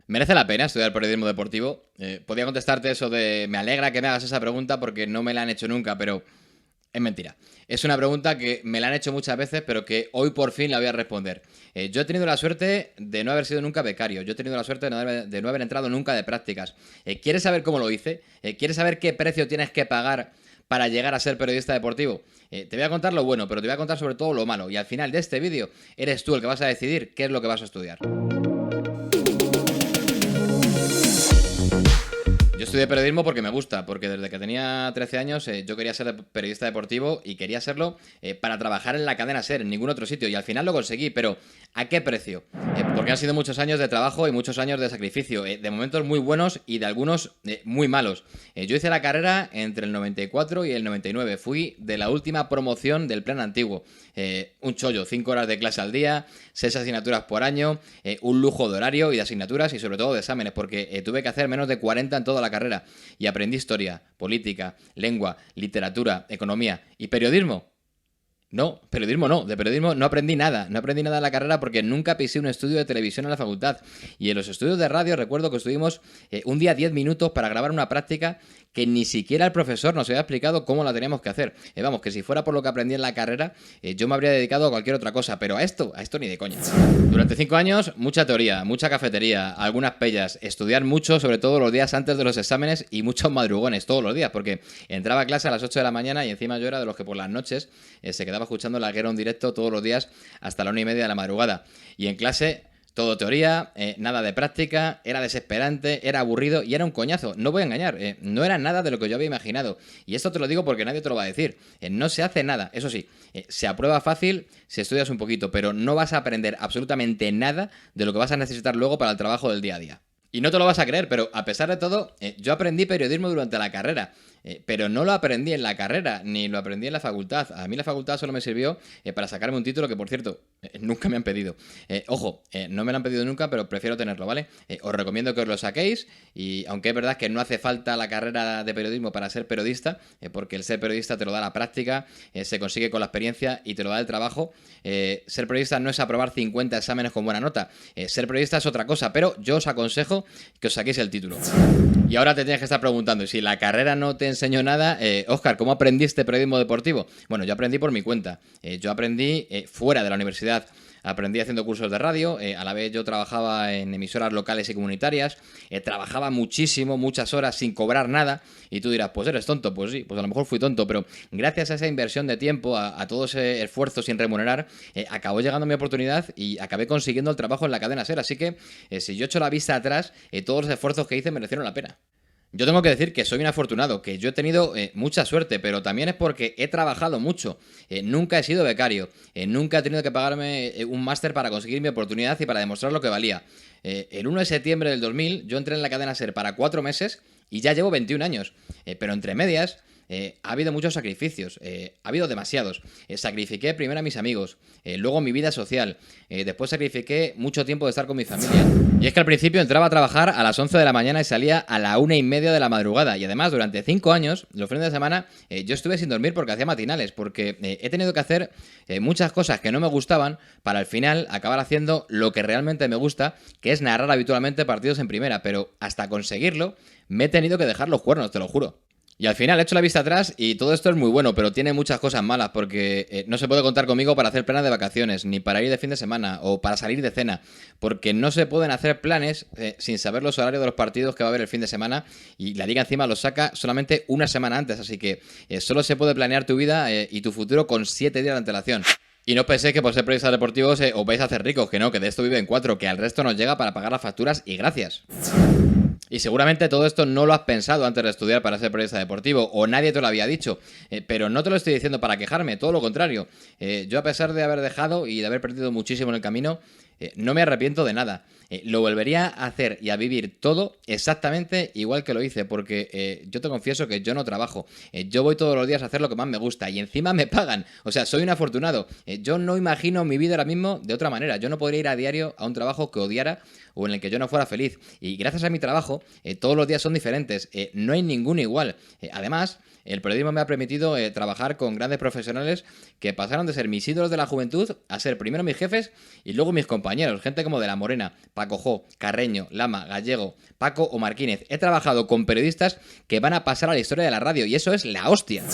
¿Merece la pena estudiar periodismo deportivo? Podría contestarte eso de me alegra que me hagas esa pregunta porque no me la han hecho nunca, pero es mentira. Es una pregunta que me la han hecho muchas veces, pero que hoy por fin la voy a responder. Yo he tenido la suerte de no haber sido nunca becario. Yo he tenido la suerte de no haber entrado nunca de prácticas. ¿Quieres saber cómo lo hice? ¿Quieres saber qué precio tienes que pagar para llegar a ser periodista deportivo? Te voy a contar lo bueno, pero te voy a contar sobre todo lo malo. Y al final de este vídeo eres tú el que vas a decidir qué es lo que vas a estudiar. Yo estudié periodismo porque me gusta, porque desde que tenía 13 años yo quería ser periodista deportivo y quería serlo para trabajar en la cadena SER, en ningún otro sitio, y al final lo conseguí, pero ¿a qué precio? Porque han sido muchos años de trabajo y muchos años de sacrificio, de momentos muy buenos y de algunos muy malos. Yo hice la carrera entre el 94 y el 99, fui de la última promoción del plan antiguo. Un chollo, 5 horas de clase al día, 6 asignaturas por año, un lujo de horario y de asignaturas y sobre todo de exámenes, porque tuve que hacer menos de 40 en toda la carrera y aprendí historia, política, lengua, literatura, economía y periodismo. No, periodismo no, de periodismo no aprendí nada en la carrera porque nunca pisé un estudio de televisión en la facultad. Y en los estudios de radio recuerdo que estuvimos un día 10 minutos para grabar una práctica que ni siquiera el profesor nos había explicado cómo la teníamos que hacer. Vamos, que si fuera por lo que aprendí en la carrera, yo me habría dedicado a cualquier otra cosa, pero a esto ni de coña. Durante 5 años, mucha teoría, mucha cafetería, algunas pellas, estudiar mucho, sobre todo los días antes de los exámenes y muchos madrugones, todos los días, porque entraba a clase a las 8 de la mañana y encima yo era de los que por las noches se quedaba escuchando la guerra en directo todos los días hasta la 1:30 de la madrugada. Y en clase todo teoría, nada de práctica, era desesperante, era aburrido y era un coñazo. No voy a engañar, no era nada de lo que yo había imaginado. Y esto te lo digo porque nadie te lo va a decir. No se hace nada, eso sí, se aprueba fácil si estudias un poquito, pero no vas a aprender absolutamente nada de lo que vas a necesitar luego para el trabajo del día a día. Y no te lo vas a creer, pero a pesar de todo, yo aprendí periodismo durante la carrera. Pero no lo aprendí en la carrera, ni lo aprendí en la facultad. A mí la facultad solo me sirvió para sacarme un título que, por cierto, nunca me han pedido. Ojo, no me lo han pedido nunca, pero prefiero tenerlo, ¿vale? Os recomiendo que os lo saquéis y aunque es verdad que no hace falta la carrera de periodismo para ser periodista, porque el ser periodista te lo da la práctica, se consigue con la experiencia y te lo da el trabajo. Ser periodista no es aprobar 50 exámenes con buena nota. Ser periodista es otra cosa, pero yo os aconsejo que os saquéis el título. Y ahora te tienes que estar preguntando, si la carrera no te enseñó nada, Óscar, ¿cómo aprendiste periodismo deportivo? Bueno, yo aprendí por mi cuenta. Yo aprendí fuera de la universidad. Aprendí haciendo cursos de radio, a la vez yo trabajaba en emisoras locales y comunitarias, trabajaba muchísimo, muchas horas sin cobrar nada, y tú dirás, pues eres tonto, pues sí, pues a lo mejor fui tonto, pero gracias a esa inversión de tiempo, a todo ese esfuerzo sin remunerar, acabó llegando mi oportunidad y acabé consiguiendo el trabajo en la cadena SER, así que si yo echo la vista atrás, todos los esfuerzos que hice merecieron la pena. Yo tengo que decir que soy un afortunado, que yo he tenido mucha suerte, pero también es porque he trabajado mucho. Nunca he sido becario, nunca he tenido que pagarme un máster para conseguir mi oportunidad y para demostrar lo que valía. El 1 de septiembre del 2000 yo entré en la cadena SER para 4 meses y ya llevo 21 años. Pero entre medias ha habido muchos sacrificios, ha habido demasiados. Sacrifiqué primero a mis amigos, luego mi vida social, después sacrifiqué mucho tiempo de estar con mi familia. Y es que al principio entraba a trabajar a las 11 de la mañana y salía a la 1:30 de la madrugada. Y además, durante 5 años, los fines de semana, yo estuve sin dormir porque hacía matinales, porque he tenido que hacer muchas cosas que no me gustaban para al final acabar haciendo lo que realmente me gusta, que es narrar habitualmente partidos en primera. Pero hasta conseguirlo, me he tenido que dejar los cuernos, te lo juro. Y al final he hecho la vista atrás y todo esto es muy bueno, pero tiene muchas cosas malas porque no se puede contar conmigo para hacer planes de vacaciones, ni para ir de fin de semana o para salir de cena, porque no se pueden hacer planes sin saber los horarios de los partidos que va a haber el fin de semana y la liga encima los saca solamente una semana antes, así que solo se puede planear tu vida y tu futuro con 7 días de antelación. Y no penséis que por ser periodistas deportivos os vais a hacer ricos, que no, que de esto viven 4, que al resto nos llega para pagar las facturas y gracias. Y seguramente todo esto no lo has pensado antes de estudiar para ser periodista deportivo, o nadie te lo había dicho, pero no te lo estoy diciendo para quejarme, todo lo contrario. Yo, a pesar de haber dejado y de haber perdido muchísimo en el camino, no me arrepiento de nada. lo volvería a hacer y a vivir todo exactamente igual que lo hice, porque yo te confieso que yo no trabajo. Yo voy todos los días a hacer lo que más me gusta y encima me pagan. O sea, soy un afortunado. Yo no imagino mi vida ahora mismo de otra manera. Yo no podría ir a diario a un trabajo que odiara o en el que yo no fuera feliz. Y gracias a mi trabajo, todos los días son diferentes. No hay ninguno igual. Además, el periodismo me ha permitido trabajar con grandes profesionales que pasaron de ser mis ídolos de la juventud a ser primero mis jefes y luego mis compañeros. Gente como De la Morena, Paco Jo, Carreño, Lama, Gallego, Paco o Marquínez. He trabajado con periodistas que van a pasar a la historia de la radio y eso es la hostia.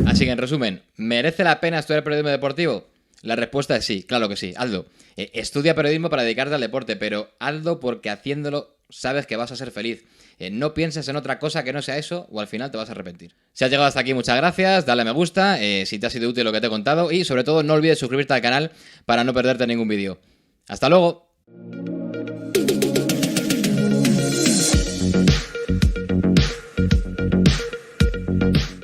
Así que en resumen, ¿merece la pena estudiar periodismo deportivo? La respuesta es sí, claro que sí, hazlo. Estudia periodismo para dedicarte al deporte, pero hazlo porque haciéndolo sabes que vas a ser feliz. No pienses en otra cosa que no sea eso o al final te vas a arrepentir. Si has llegado hasta aquí, muchas gracias, dale a me gusta si te ha sido útil lo que te he contado y sobre todo no olvides suscribirte al canal para no perderte ningún vídeo. ¡Hasta luego!